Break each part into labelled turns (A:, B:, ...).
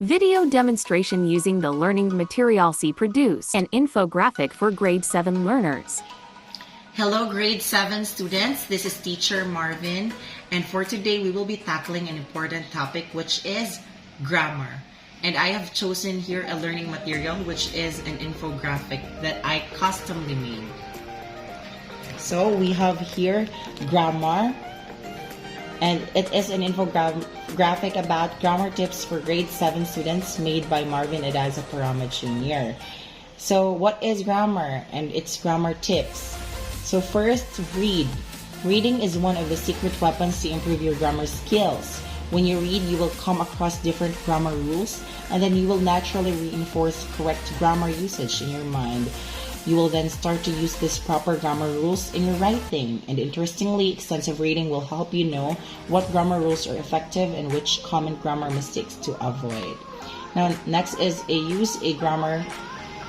A: Video demonstration using the learning materials produce an infographic for grade 7 learners.
B: Hello grade 7 students, this is teacher Marvin, and for today we will be tackling an important topic which is grammar. And I have chosen here a learning material which is an infographic that I customly made. So we have here grammar, and it is an infographic about grammar tips for grade 7 students made by Marvin Adaza Parama Jr. So what is grammar and its grammar tips? So first, read. Reading is one of the secret weapons to improve your grammar skills. When you read, you will come across different grammar rules, and then you will naturally reinforce correct grammar usage in your mind. You will then start to use these proper grammar rules in your writing. And interestingly, extensive reading will help you know what grammar rules are effective and which common grammar mistakes to avoid. Now, next is use a grammar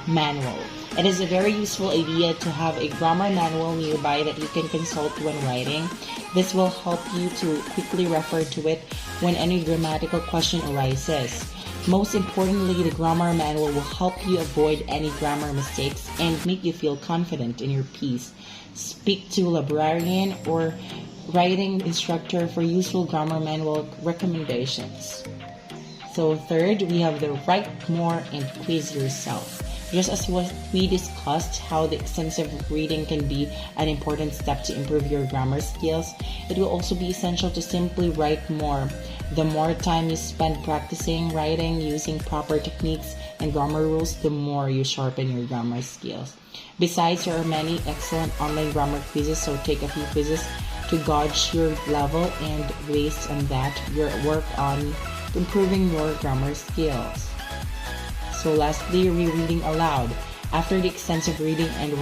B: manual. It is a very useful idea to have a grammar manual nearby that you can consult when writing. This will help you to quickly refer to it when any grammatical question arises. Most importantly, the grammar manual will help you avoid any grammar mistakes and make you feel confident in your piece. Speak to a librarian or writing instructor for useful grammar manual recommendations. So third, we have the write more and quiz yourself. Just as what we discussed how the extensive reading can be an important step to improve your grammar skills, it will also be essential to simply write more. The more time you spend practicing writing using proper techniques and grammar rules, the more you sharpen your grammar skills. Besides, there are many excellent online grammar quizzes, so take a few quizzes to gauge your level, and based on that, your work on improving your grammar skills. So lastly, rereading aloud. After the extensive reading and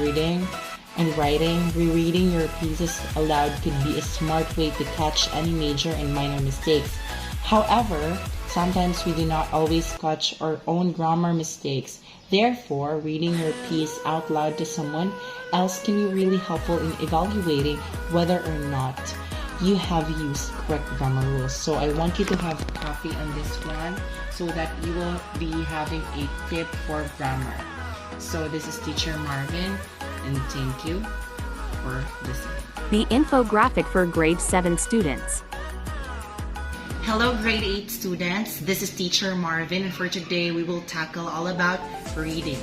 B: writing, rereading your pieces aloud could be a smart way to catch any major and minor mistakes. However, sometimes we do not always catch our own grammar mistakes. Therefore, reading your piece out loud to someone else can be really helpful in evaluating whether or not you have used correct grammar rules. So I want you to have a copy on this one so that you will be having a tip for grammar. So this is teacher Marvin, and thank you for listening.
A: The infographic for grade 7 students.
B: Hello grade 8 students, this is teacher Marvin, and for today we will tackle all about reading.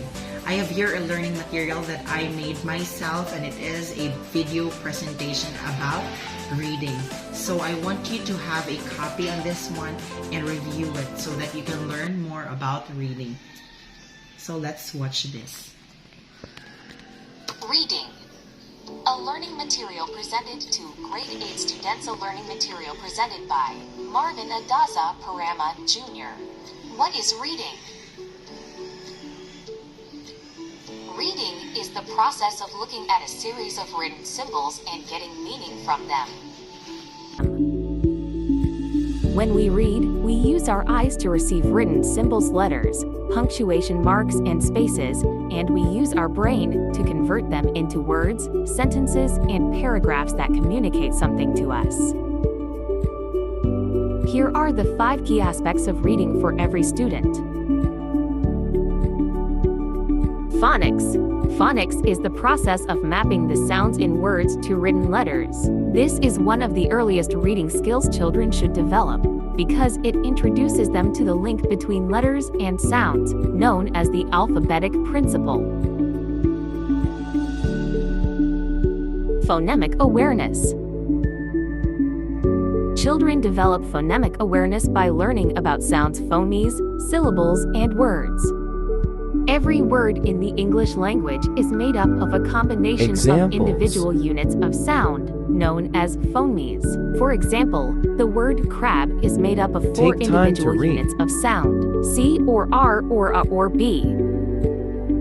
B: I have here a learning material that I made myself, and it is a video presentation about reading. So I want you to have a copy on this one and review it so that you can learn more about reading. So let's watch this.
C: Reading. A learning material presented to grade 8 students. A learning material presented by Marvin Adaza Parama Jr. What is reading? Reading is the process of looking at a series of written symbols and getting meaning from them.
A: When we read, we use our eyes to receive written symbols, letters, punctuation marks, and spaces, and we use our brain to convert them into words, sentences, and paragraphs that communicate something to us. Here are the 5 key aspects of reading for every student. Phonics. Phonics is the process of mapping the sounds in words to written letters. This is one of the earliest reading skills children should develop because it introduces them to the link between letters and sounds, known as the alphabetic principle. Phonemic awareness. Children develop phonemic awareness by learning about sounds, phonemes, syllables, and words. Every word in the English language is made up of a combination of individual units of sound, known as phonemes. For example, the word crab is made up of 4 individual units of sound, C or R or A or B.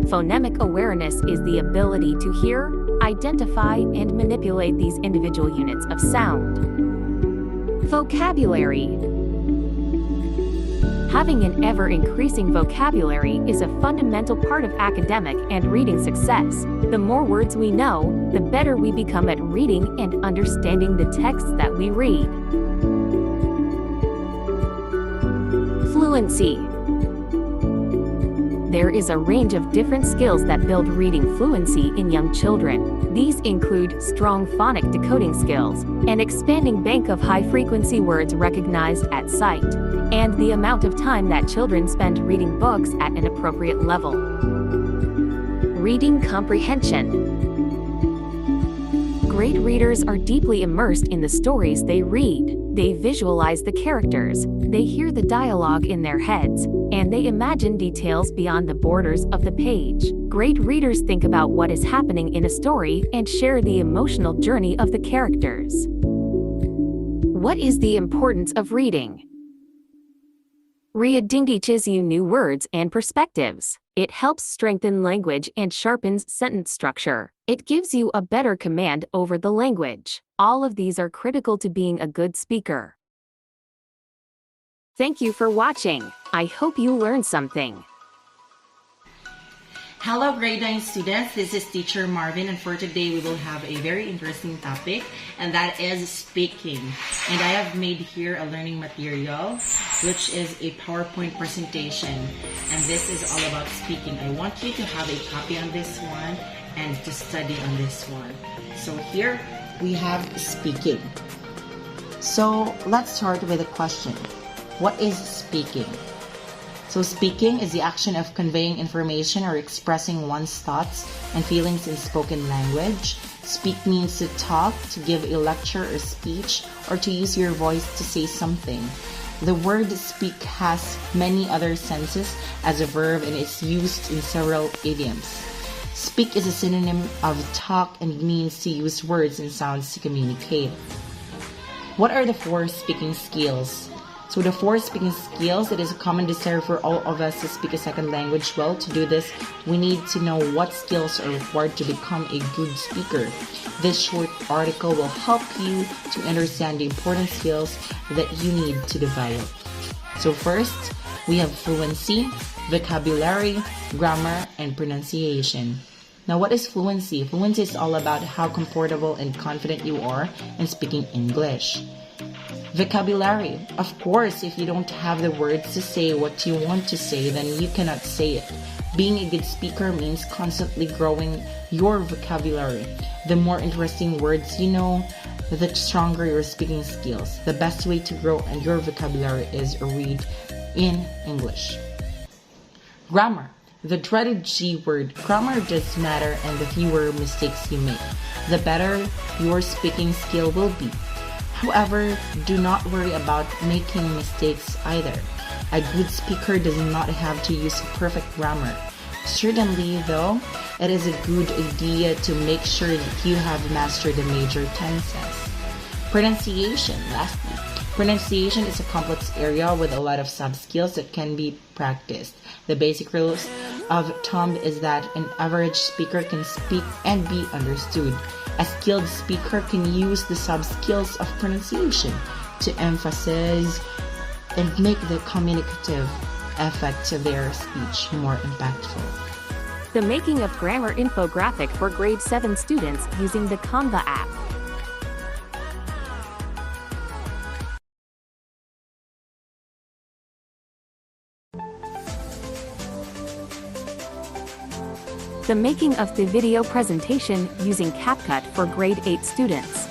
A: Phonemic awareness is the ability to hear, identify, and manipulate these individual units of sound. Vocabulary. Having an ever-increasing vocabulary is a fundamental part of academic and reading success. The more words we know, the better we become at reading and understanding the texts that we read. Fluency. There is a range of different skills that build reading fluency in young children. These include strong phonic decoding skills, an expanding bank of high-frequency words recognized at sight, and the amount of time that children spend reading books at an appropriate level. Reading comprehension. Great readers are deeply immersed in the stories they read. They visualize the characters, they hear the dialogue in their heads, and they imagine details beyond the borders of the page. Great readers think about what is happening in a story and share the emotional journey of the characters. What is the importance of reading? Reading teaches you new words and perspectives. It helps strengthen language and sharpens sentence structure. It gives you a better command over the language. All of these are critical to being a good speaker. Thank you for watching. I hope you learned something.
B: Hello grade 9 students, this is teacher Marvin, and for today we will have a very interesting topic, and that is speaking. And I have made here a learning material which is a PowerPoint presentation, and this is all about speaking. I want you to have a copy on this one and to study on this one. So here we have speaking. So let's start with a question. What is speaking? So speaking is the action of conveying information or expressing one's thoughts and feelings in spoken language. Speak means to talk, to give a lecture or speech, or to use your voice to say something. The word speak has many other senses as a verb, and it's used in several idioms. Speak is a synonym of talk and means to use words and sounds to communicate. What are the 4 speaking skills? So the 4 speaking skills, it is a common desire for all of us to speak a second language well. To do this, we need to know what skills are required to become a good speaker. This short article will help you to understand the important skills that you need to develop. So first, we have fluency, vocabulary, grammar, and pronunciation. Now, what is fluency? Fluency is all about how comfortable and confident you are in speaking English. Vocabulary. Of course, if you don't have the words to say what you want to say, then you cannot say it. Being a good speaker means constantly growing your vocabulary. The more interesting words you know, the stronger your speaking skills. The best way to grow your vocabulary is read in English. Grammar. The dreaded G word. Grammar does matter, and the fewer mistakes you make, the better your speaking skill will be. However, do not worry about making mistakes either. A good speaker does not have to use perfect grammar. Certainly, though, it is a good idea to make sure that you have mastered the major tenses. Pronunciation, lastly. Pronunciation is a complex area with a lot of sub-skills that can be practiced. The basic rules of thumb is that an average speaker can speak and be understood. A skilled speaker can use the sub-skills of pronunciation to emphasize and make the communicative effect of their speech more impactful.
A: The making of grammar infographic for grade 7 students using the Canva app. The making of the video presentation using CapCut for grade 8 students.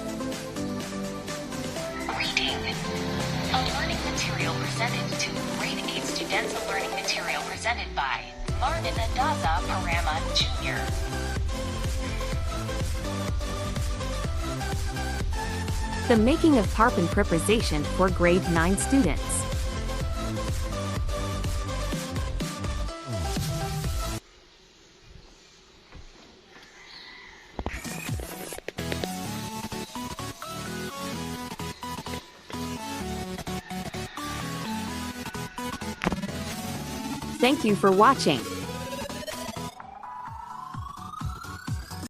C: Reading. A learning material presented to grade 8 students. A learning material presented by Marvin Adaza Parama Jr.
A: The making of PowerPoint presentation for grade 9 students. Thank you for watching.